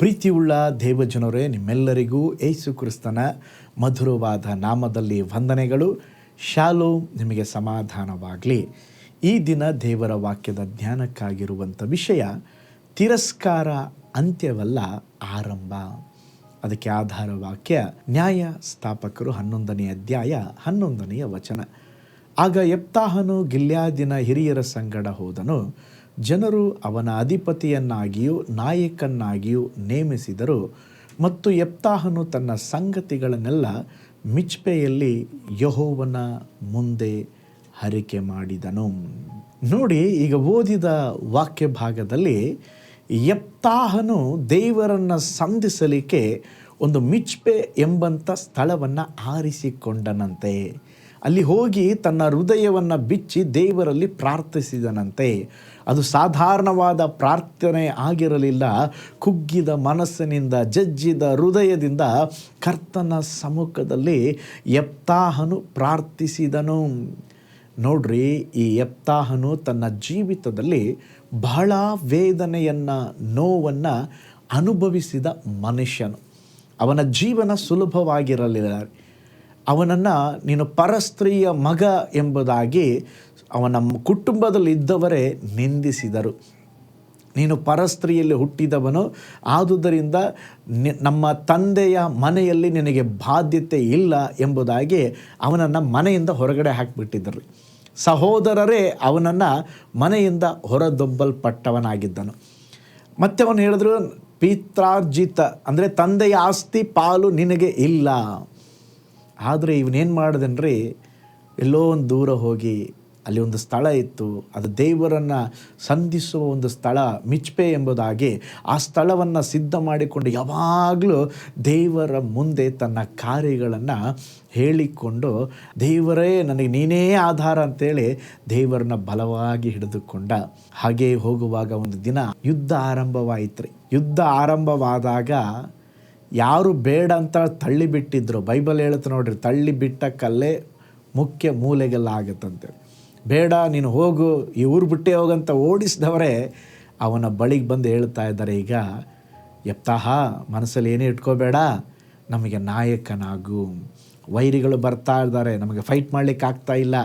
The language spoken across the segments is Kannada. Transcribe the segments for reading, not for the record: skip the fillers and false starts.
ಪ್ರೀತಿಯುಳ್ಳ ದೇವಜನರೇ, ನಿಮ್ಮೆಲ್ಲರಿಗೂ ಯೇಸು ಕ್ರಿಸ್ತನ ಮಧುರವಾದ ನಾಮದಲ್ಲಿ ವಂದನೆಗಳು. ಶಾಲೋಮ್, ನಿಮಗೆ ಸಮಾಧಾನವಾಗಲಿ. ಈ ದಿನ ದೇವರ ವಾಕ್ಯದ ಜ್ಞಾನಕ್ಕಾಗಿರುವಂಥ ವಿಷಯ ತಿರಸ್ಕಾರ ಅಂತ್ಯವಲ್ಲ, ಆರಂಭ. ಅದಕ್ಕೆ ಆಧಾರ ವಾಕ್ಯ ನ್ಯಾಯ ಸ್ಥಾಪಕರು 11ನೇ ಅಧ್ಯಾಯ 11ನೇ ವಚನ. ಆಗ ಯೆಫ್ತಾಹನು ಗಿಲ್ಯಾದಿನ ಹಿರಿಯರ ಸಂಗಡ ಹೋದನು. ಜನರು ಅವನ ಅಧಿಪತಿಯನ್ನಾಗಿಯೂ ನಾಯಕನಾಗಿಯೂ ನೇಮಿಸಿದರು. ಮತ್ತು ಯೆಫ್ತಾಹನು ತನ್ನ ಸಂಗತಿಗಳನ್ನೆಲ್ಲ ಮಿಚ್ಪೆಯಲ್ಲಿ ಯೆಹೋವನ ಮುಂದೆ ಹರಿಕೆ ಮಾಡಿದನು. ನೋಡಿ, ಈಗ ಓದಿದ ವಾಕ್ಯ ಭಾಗದಲ್ಲಿ ಯೆಫ್ತಾಹನು ದೇವರನ್ನು ಸಂಧಿಸಲಿಕ್ಕೆ ಒಂದು ಮಿಚ್ಪೆ ಎಂಬಂಥ ಸ್ಥಳವನ್ನು ಆರಿಸಿಕೊಂಡನಂತೆ. ಅಲ್ಲಿ ಹೋಗಿ ತನ್ನ ಹೃದಯವನ್ನು ಬಿಚ್ಚಿ ದೇವರಲ್ಲಿ ಪ್ರಾರ್ಥಿಸಿದನಂತೆ. ಅದು ಸಾಧಾರಣವಾದ ಪ್ರಾರ್ಥನೆ ಆಗಿರಲಿಲ್ಲ. ಕುಗ್ಗಿದ ಮನಸ್ಸಿನಿಂದ, ಜಜ್ಜಿದ ಹೃದಯದಿಂದ ಕರ್ತನ ಸಮ್ಮುಖದಲ್ಲಿ ಯೆಫ್ತಾಹನು ಪ್ರಾರ್ಥಿಸಿದನು. ನೋಡ್ರಿ, ಈ ಯೆಫ್ತಾಹನು ತನ್ನ ಜೀವಿತದಲ್ಲಿ ಬಹಳ ವೇದನೆಯನ್ನು, ನೋವನ್ನು ಅನುಭವಿಸಿದ ಮನುಷ್ಯನು. ಅವನ ಜೀವನ ಸುಲಭವಾಗಿರಲಿಲ್ಲ. ಅವನನ್ನು ನೀನು ಪರಸ್ತ್ರೀಯ ಮಗ ಎಂಬುದಾಗಿ ಅವನ ಕುಟುಂಬದಲ್ಲಿದ್ದವರೇ ನಿಂದಿಸಿದರು. ನೀನು ಪರಸ್ತ್ರೀಯಲ್ಲಿ ಹುಟ್ಟಿದವನು, ಆದುದರಿಂದ ನಮ್ಮ ತಂದೆಯ ಮನೆಯಲ್ಲಿ ನಿನಗೆ ಬಾಧ್ಯತೆ ಇಲ್ಲ ಎಂಬುದಾಗಿ ಅವನನ್ನು ಮನೆಯಿಂದ ಹೊರಗಡೆ ಹಾಕಿಬಿಟ್ಟಿದ್ದರು. ಸಹೋದರರೇ ಅವನನ್ನು ಮನೆಯಿಂದ ಹೊರದೊಬ್ಬಲ್ಪಟ್ಟವನಾಗಿದ್ದನು. ಮತ್ತು ಅವನು ಹೇಳಿದ್ರು, ಪಿತ್ರಾರ್ಜಿತ ಅಂದರೆ ತಂದೆಯ ಆಸ್ತಿ ಪಾಲು ನಿನಗೆ ಇಲ್ಲ. ಆದರೆ ಇವನೇನು ಮಾಡಿದನ್ರಿ, ಎಲ್ಲೋ ಒಂದು ದೂರ ಹೋಗಿ ಅಲ್ಲಿ ಒಂದು ಸ್ಥಳ ಇತ್ತು, ಅದು ದೇವರನ್ನು ಸಂಧಿಸುವ ಒಂದು ಸ್ಥಳ, ಮಿಚ್ಪೆ ಎಂಬುದಾಗಿ ಆ ಸ್ಥಳವನ್ನು ಸಿದ್ಧ ಮಾಡಿಕೊಂಡು ಯಾವಾಗಲೂ ದೇವರ ಮುಂದೆ ತನ್ನ ಕಾರ್ಯಗಳನ್ನು ಹೇಳಿಕೊಂಡು, ದೇವರೇ ನನಗೆ ನೀನೇ ಆಧಾರ ಅಂತೇಳಿ ದೇವರನ್ನ ಬಲವಾಗಿ ಹಿಡಿದುಕೊಂಡ. ಹಾಗೇ ಹೋಗುವಾಗ ಒಂದು ದಿನ ಯುದ್ಧ ಆರಂಭವಾಯಿತು ರೀ. ಯುದ್ಧ ಆರಂಭವಾದಾಗ ಯಾರು ಬೇಡ ಅಂತ ತಳ್ಳಿಬಿಟ್ಟಿದ್ರು, ಬೈಬಲ್ ಹೇಳುತ್ತೆ ನೋಡ್ರಿ, ತಳ್ಳಿಬಿಟ್ಟ ಕಲ್ಲೇ ಮುಖ್ಯ ಮೂಲೆಗೆಲ್ಲಾಗತ್ತಂತೆ. ಬೇಡ ನೀನು ಹೋಗು, ಈ ಊರು ಬಿಟ್ಟೇ ಹೋಗಂತ ಓಡಿಸಿದವರೇ ಅವನ ಬಳಿಗೆ ಬಂದು ಹೇಳ್ತಾ ಇದ್ದಾರೆ, ಈಗ ಯೆಫ್ತಾಹ ಮನಸ್ಸಲ್ಲಿ ಏನೇ ಇಟ್ಕೋಬೇಡ, ನಮಗೆ ನಾಯಕನಾಗು. ವೈರಿಗಳು ಬರ್ತಾ ಇದ್ದಾರೆ, ನಮಗೆ ಫೈಟ್ ಮಾಡಲಿಕ್ಕೆ ಆಗ್ತಾ ಇಲ್ಲ,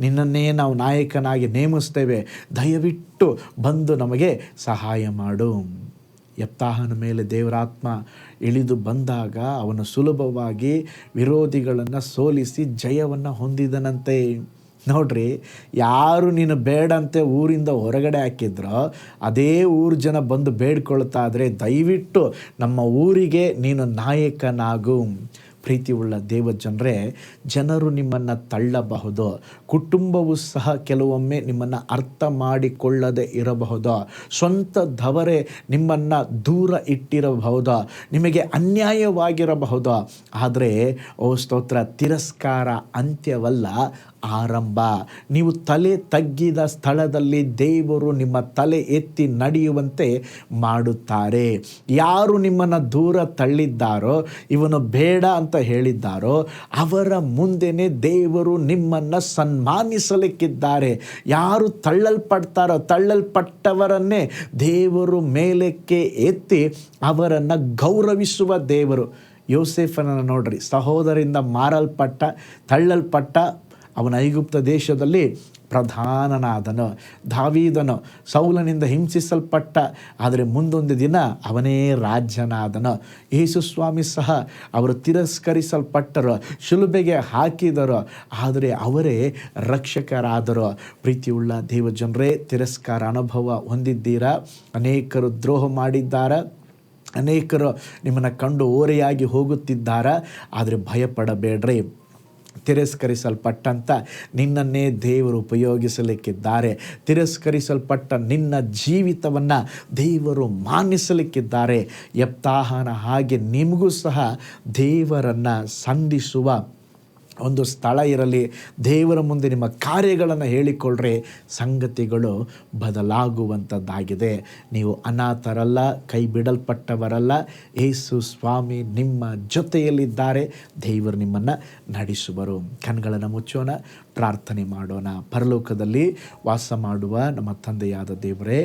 ನಿನ್ನನ್ನೇ ನಾವು ನಾಯಕನಾಗಿ ನೇಮಿಸ್ತೇವೆ, ದಯವಿಟ್ಟು ಬಂದು ನಮಗೆ ಸಹಾಯ ಮಾಡು. ಯೆಫ್ತಾಹನ ಮೇಲೆ ದೇವರಾತ್ಮ ಇಳಿದು ಬಂದಾಗ ಅವನು ಸುಲಭವಾಗಿ ವಿರೋಧಿಗಳನ್ನು ಸೋಲಿಸಿ ಜಯವನ್ನು ಹೊಂದಿದನಂತೆ. ನೋಡ್ರಿ, ಯಾರು ನೀನು ಬೇಡಂತೆ ಊರಿಂದ ಹೊರಗಡೆ ಹಾಕಿದ್ರೋ ಅದೇ ಊರು ಜನ ಬಂದು ಬೇಡ್ಕೊಳ್ತಾ ಇದ್ರೆ, ದಯವಿಟ್ಟು ನಮ್ಮ ಊರಿಗೆ ನೀನು ನಾಯಕನಾಗು. ಪ್ರೀತಿಯುಳ್ಳ ದೇವಜನರೇ, ಜನರು ನಿಮ್ಮನ್ನು ತಳ್ಳಬಹುದು, ಕುಟುಂಬವು ಸಹ ಕೆಲವೊಮ್ಮೆ ನಿಮ್ಮನ್ನು ಅರ್ಥ ಮಾಡಿಕೊಳ್ಳದೆ ಇರಬಹುದು, ಸ್ವಂತದವರೇ ನಿಮ್ಮನ್ನು ದೂರ ಇಟ್ಟಿರಬಹುದು, ನಿಮಗೆ ಅನ್ಯಾಯವಾಗಿರಬಹುದು. ಆದರೆ ಸ್ತೋತ್ರ, ತಿರಸ್ಕಾರ ಅಂತ್ಯವಲ್ಲ, ಆರಂಭ. ನೀವು ತಲೆ ತಗ್ಗಿದ ಸ್ಥಳದಲ್ಲಿ ದೇವರು ನಿಮ್ಮ ತಲೆ ಎತ್ತಿ ನಡೆಯುವಂತೆ ಮಾಡುತ್ತಾರೆ. ಯಾರು ನಿಮ್ಮನ್ನು ದೂರ ತಳ್ಳಿದ್ದಾರೋ, ಇವನು ಬೇಡ ಅಂತ ಹೇಳಿದ್ದಾರೋ, ಅವರ ಮುಂದೆನೇ ದೇವರು ನಿಮ್ಮನ್ನು ಸನ್ಮಾನಿಸಲಿಕ್ಕಿದ್ದಾರೆ. ಯಾರು ತಳ್ಳಲ್ಪಡ್ತಾರೋ, ತಳ್ಳಲ್ಪಟ್ಟವರನ್ನೇ ದೇವರು ಮೇಲಕ್ಕೆ ಎತ್ತಿ ಅವರನ್ನು ಗೌರವಿಸುವ ದೇವರು. ಯೋಸೇಫನನ್ನು ನೋಡ್ರಿ, ಸಹೋದರಿಂದ ಮಾರಲ್ಪಟ್ಟ, ತಳ್ಳಲ್ಪಟ್ಟ, ಅವನ ಐಗುಪ್ತ ದೇಶದಲ್ಲಿ ಪ್ರಧಾನನಾದನು. ದಾವೀದನು ಸೌಲನಿಂದ ಹಿಂಸಿಸಲ್ಪಟ್ಟ, ಆದರೆ ಮುಂದೊಂದು ದಿನ ಅವನೇ ರಾಜನಾದನು. ಯೇಸು ಸ್ವಾಮಿ ಸಹ ಅವರು ತಿರಸ್ಕರಿಸಲ್ಪಟ್ಟರು, ಶಿಲುಬೆಗೆ ಹಾಕಿದರು, ಆದರೆ ಅವರೇ ರಕ್ಷಕರಾದರು. ಪ್ರೀತಿಯುಳ್ಳ ದೇವಜನರೇ, ತಿರಸ್ಕಾರ ಅನುಭವ ಹೊಂದಿದ್ದೀರಾ? ಅನೇಕರು ದ್ರೋಹ ಮಾಡಿದ್ದಾರೆ, ಅನೇಕರು ನಿಮ್ಮನ್ನು ಕಂಡು ಓರೆಯಾಗಿ ಹೋಗುತ್ತಿದ್ದಾರೆ. ಆದರೆ ಭಯಪಡಬೇಡ್ರಿ. ತಿರಸ್ಕರಿಸಲ್ಪಟ್ಟಂಥ ನಿನ್ನನ್ನೇ ದೇವರು ಉಪಯೋಗಿಸಲಿಕ್ಕಿದ್ದಾರೆ. ತಿರಸ್ಕರಿಸಲ್ಪಟ್ಟ ನಿನ್ನ ಜೀವಿತವನ್ನು ದೇವರು ಮಾನಿಸಲಿಕ್ಕಿದ್ದಾರೆ. ಯೆಫ್ತಾಹನ ಹಾಗೆ ನಿಮಗೂ ಸಹ ದೇವರನ್ನು ಸಂಧಿಸುವ ಒಂದು ಸ್ಥಳ ಇರಲಿ. ದೇವರ ಮುಂದೆ ನಿಮ್ಮ ಕಾರ್ಯಗಳನ್ನು ಹೇಳಿಕೊಳ್ಳ್ರೆ ಸಂಗತಿಗಳು ಬದಲಾಗುವಂಥದ್ದಾಗಿದೆ. ನೀವು ಅನಾಥರಲ್ಲ, ಕೈ ಬಿಡಲ್ಪಟ್ಟವರಲ್ಲ. ಯೇಸು ಸ್ವಾಮಿ ನಿಮ್ಮ ಜೊತೆಯಲ್ಲಿದ್ದಾರೆ. ದೇವರು ನಿಮ್ಮನ್ನು ನಡೆಸುವರು. ಕಣ್ಗಳನ್ನು ಮುಚ್ಚೋಣ, ಪ್ರಾರ್ಥನೆ ಮಾಡೋಣ. ಪರಲೋಕದಲ್ಲಿ ವಾಸ ಮಾಡುವ ನಮ್ಮ ತಂದೆಯಾದ ದೇವರೇ,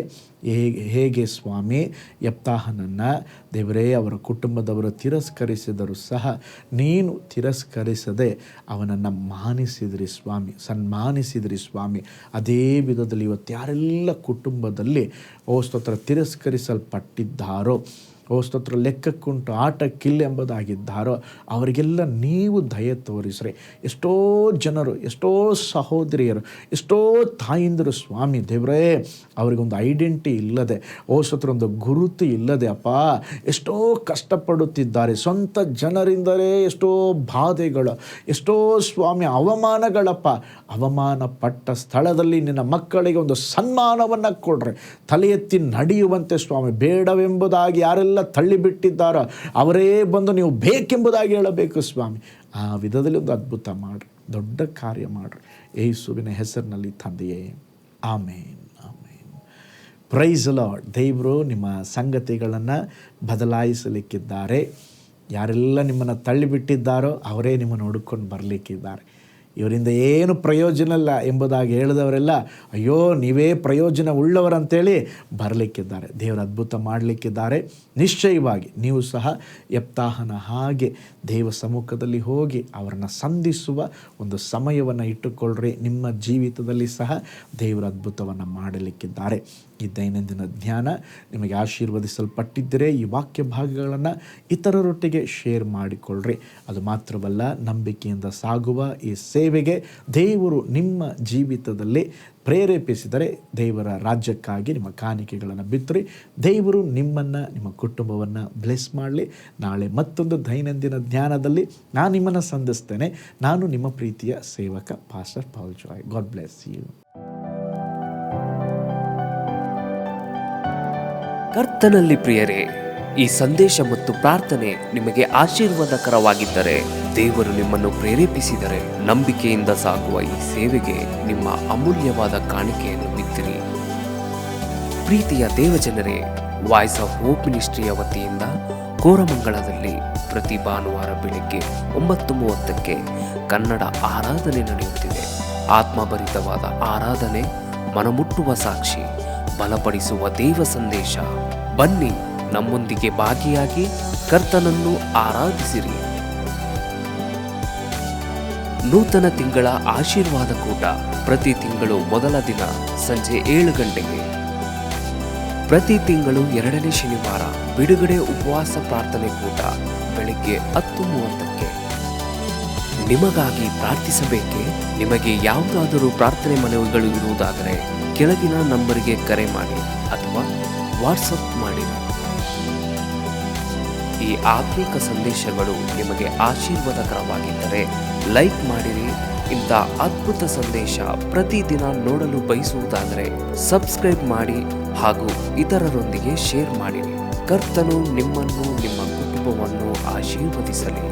ಹೇಗೆ ಸ್ವಾಮಿ ಯೆಪ್ತಾಹನನ್ನು ದೇವರೇ ಅವರ ಕುಟುಂಬದವರು ತಿರಸ್ಕರಿಸಿದರೂ ಸಹ ನೀನು ತಿರಸ್ಕರಿಸದೆ ಅವನನ್ನು ಮಾನಿಸಿದಿರಿ ಸ್ವಾಮಿ, ಸನ್ಮಾನಿಸಿದಿರಿ ಸ್ವಾಮಿ. ಅದೇ ವಿಧದಲ್ಲಿ ಇವತ್ತು ಯಾರೆಲ್ಲ ಕುಟುಂಬದಲ್ಲಿ ಸ್ತೋತ್ರ ತಿರಸ್ಕರಿಸಲ್ಪಟ್ಟಿದ್ದಾರೋ, ಸ್ತೋತ್ರ ಲೆಕ್ಕಕ್ಕುಂಟು ಆಟಕ್ಕಿಲ್ಲ ಎಂಬುದಾಗಿದ್ದಾರೋ ಅವರಿಗೆಲ್ಲ ನೀವು ದಯೆ ತೋರಿಸ್ರಿ. ಎಷ್ಟೋ ಜನರು, ಎಷ್ಟೋ ಸಹೋದರಿಯರು, ಎಷ್ಟೋ ತಾಯಿಂದರು ಸ್ವಾಮಿ ದೇವರೇ, ಅವರಿಗೊಂದು ಐಡೆಂಟಿ ಇಲ್ಲದೆ, ಸ್ತೋತ್ರ ಒಂದು ಗುರುತು ಇಲ್ಲದೆ ಅಪ್ಪ ಎಷ್ಟೋ ಕಷ್ಟಪಡುತ್ತಿದ್ದಾರೆ. ಸ್ವಂತ ಜನರಿಂದಲೇ ಎಷ್ಟೋ ಬಾಧೆಗಳು, ಎಷ್ಟೋ ಸ್ವಾಮಿ ಅವಮಾನಗಳಪ್ಪ. ಅವಮಾನ ಪಟ್ಟ ಸ್ಥಳದಲ್ಲಿ ನಿನ್ನ ಮಕ್ಕಳಿಗೆ ಒಂದು ಸನ್ಮಾನವನ್ನು ಕೊಡ್ರಿ. ತಲೆ ಎತ್ತಿ ನಡೆಯುವಂತೆ ಸ್ವಾಮಿ, ಬೇಡವೆಂಬುದಾಗಿ ಯಾರೆಲ್ಲ ತಳ್ಳಿಬಿಟ್ಟಿದ್ದಾರೋ ಅವರೇ ಬಂದು ನೀವು ಬೇಕೆಂಬುದಾಗಿ ಹೇಳಬೇಕು ಸ್ವಾಮಿ. ಆ ವಿಧದಲ್ಲಿ ಒಂದು ಅದ್ಭುತ ಮಾಡಿರಿ, ದೊಡ್ಡ ಕಾರ್ಯ ಮಾಡಿರಿ, ಯೇಸುವಿನ ಹೆಸರಿನಲ್ಲಿ ತಂದೆಯೇ, ಆಮೇನ್, ಆಮೇನ್. Price lord. ದೇವರು ನಿಮ್ಮ ಸಂಗತಿಗಳನ್ನು ಬದಲಾಯಿಸಲಿಕ್ಕಿದ್ದಾರೆ. ಯಾರೆಲ್ಲ ನಿಮ್ಮನ್ನು ತಳ್ಳಿಬಿಟ್ಟಿದ್ದಾರೋ ಅವರೇ ನಿಮ್ಮನ್ನು ಹುಡುಕೊಂಡು ಬರಲಿಕ್ಕಿದ್ದಾರೆ. ಇವರಿಂದ ಏನು ಪ್ರಯೋಜನ ಇಲ್ಲ ಎಂಬುದಾಗಿ ಹೇಳಿದವರೆಲ್ಲ ಅಯ್ಯೋ ನೀವೇ ಪ್ರಯೋಜನ ಉಳ್ಳವರಂತೇಳಿ ಬರಲಿಕ್ಕಿದ್ದಾರೆ. ದೇವರ ಅದ್ಭುತ ಮಾಡಲಿಕ್ಕಿದ್ದಾರೆ. ನಿಶ್ಚಯವಾಗಿ ನೀವು ಸಹ ಯೆಪ್ತಾಹನ ಹಾಗೆ ದೇವ ಸಮ್ಮುಖದಲ್ಲಿ ಹೋಗಿ ಅವರನ್ನು ಸಂಧಿಸುವ ಒಂದು ಸಮಯವನ್ನು ಇಟ್ಟುಕೊಳ್ಳ್ರಿ. ನಿಮ್ಮ ಜೀವಿತದಲ್ಲಿ ಸಹ ದೇವರ ಅದ್ಭುತವನ್ನು ಮಾಡಲಿಕ್ಕಿದ್ದಾರೆ. ಈ ದೈನಂದಿನ ಧ್ಯಾನ ನಿಮಗೆ ಆಶೀರ್ವದಿಸಲ್ಪಟ್ಟಿದ್ದರೆ ಈ ವಾಕ್ಯ ಭಾಗಗಳನ್ನು ಇತರರೊಟ್ಟಿಗೆ ಶೇರ್ ಮಾಡಿಕೊಳ್ಳ್ರಿ. ಅದು ಮಾತ್ರವಲ್ಲ, ನಂಬಿಕೆಯಿಂದ ಸಾಗುವ ಈ ಸೇವೆಗೆ ದೇವರು ನಿಮ್ಮ ಜೀವಿತದಲ್ಲಿ ಪ್ರೇರೇಪಿಸಿದರೆ ದೇವರ ರಾಜ್ಯಕ್ಕಾಗಿ ನಿಮ್ಮ ಕಾಣಿಕೆಗಳನ್ನು ಬಿತ್ತರಿ. ದೇವರು ನಿಮ್ಮನ್ನು, ನಿಮ್ಮ ಕುಟುಂಬವನ್ನು ಬ್ಲೆಸ್ ಮಾಡಲಿ. ನಾಳೆ ಮತ್ತೊಂದು ದೈನಂದಿನ ಧ್ಯಾನದಲ್ಲಿ ನಾನು ನಿಮ್ಮನ್ನು ಸಂಧಿಸ್ತೇನೆ. ನಾನು ನಿಮ್ಮ ಪ್ರೀತಿಯ ಸೇವಕ pastor Paul Joy. God bless you. ಕರ್ತನಲ್ಲಿ ಪ್ರಿಯರೇ, ಈ ಸಂದೇಶ ಮತ್ತು ಪ್ರಾರ್ಥನೆ ನಿಮಗೆ ಆಶೀರ್ವಾದಕರವಾಗಿದ್ದರೆ, ದೇವರು ನಿಮ್ಮನ್ನು ಪ್ರೇರೇಪಿಸಿದರೆ, ನಂಬಿಕೆಯಿಂದ ಸಾಗುವ ಈ ಸೇವೆಗೆ ನಿಮ್ಮ ಅಮೂಲ್ಯವಾದ ಕಾಣಿಕೆಯನ್ನು ಬಿತ್ತಿರಿ. ಪ್ರೀತಿಯ ದೇವಜನರೇ, ವಾಯ್ಸ್ ಆಫ್ ಹೋಪ್ ಮಿನಿಸ್ಟ್ರಿಯ ವತಿಯಿಂದ ಕೋರಮಂಗಲದಲ್ಲಿ ಪ್ರತಿ ಭಾನುವಾರ ಬೆಳಿಗ್ಗೆ 9:30ಕ್ಕೆ ಕನ್ನಡ ಆರಾಧನೆ ನಡೆಯುತ್ತಿದೆ. ಆತ್ಮಭರಿತವಾದ ಆರಾಧನೆ, ಮನಮುಟ್ಟುವ ಸಾಕ್ಷಿ, ಬಲಪಡಿಸುವ ದೇವ ಸಂದೇಶ. ಬನ್ನಿ, ನಮ್ಮೊಂದಿಗೆ ಭಾಗಿಯಾಗಿ ಕರ್ತನನ್ನು ಆರಾಧಿಸಿರಿ. ನೂತನ ತಿಂಗಳ ಆಶೀರ್ವಾದ ಕೂಟ ಪ್ರತಿ ತಿಂಗಳು ಮೊದಲ ದಿನ ಸಂಜೆ 7 ಗಂಟೆಗೆ. ಪ್ರತಿ ತಿಂಗಳು 2ನೇ ಶನಿವಾರ ಬಿಡುಗಡೆ ಉಪವಾಸ ಪ್ರಾರ್ಥನೆ ಕೂಟ ಬೆಳಿಗ್ಗೆ 10:30ಕ್ಕೆ. ನಿಮಗಾಗಿ ಪ್ರಾರ್ಥಿಸಬೇಕೆ? ನಿಮಗೆ ಯಾವುದಾದರೂ ಪ್ರಾರ್ಥನೆ ಮನವಿಗಳು ಇರುವುದಾದರೆ ಕೆಳಗಿನ ನಂಬರಿಗೆ ಕರೆ ಮಾಡಿ ಅಥವಾ ವಾಟ್ಸಪ್ ಮಾಡಿ. ಈ ಆತ್ಮಿಕ ಸಂದೇಶಗಳು ನಿಮಗೆ ಆಶೀರ್ವಾದಕರವಾಗಿದ್ದರೆ ಲೈಕ್ ಮಾಡಿರಿ. ಇಂಥ ಅದ್ಭುತ ಸಂದೇಶ ಪ್ರತಿದಿನ ನೋಡಲು ಬಯಸುವುದಾದರೆ ಸಬ್ಸ್ಕ್ರೈಬ್ ಮಾಡಿ ಹಾಗೂ ಇತರರೊಂದಿಗೆ ಶೇರ್ ಮಾಡಿರಿ. ಕರ್ತನು ನಿಮ್ಮನ್ನು, ನಿಮ್ಮ ಕುಟುಂಬವನ್ನು ಆಶೀರ್ವದಿಸಲಿ.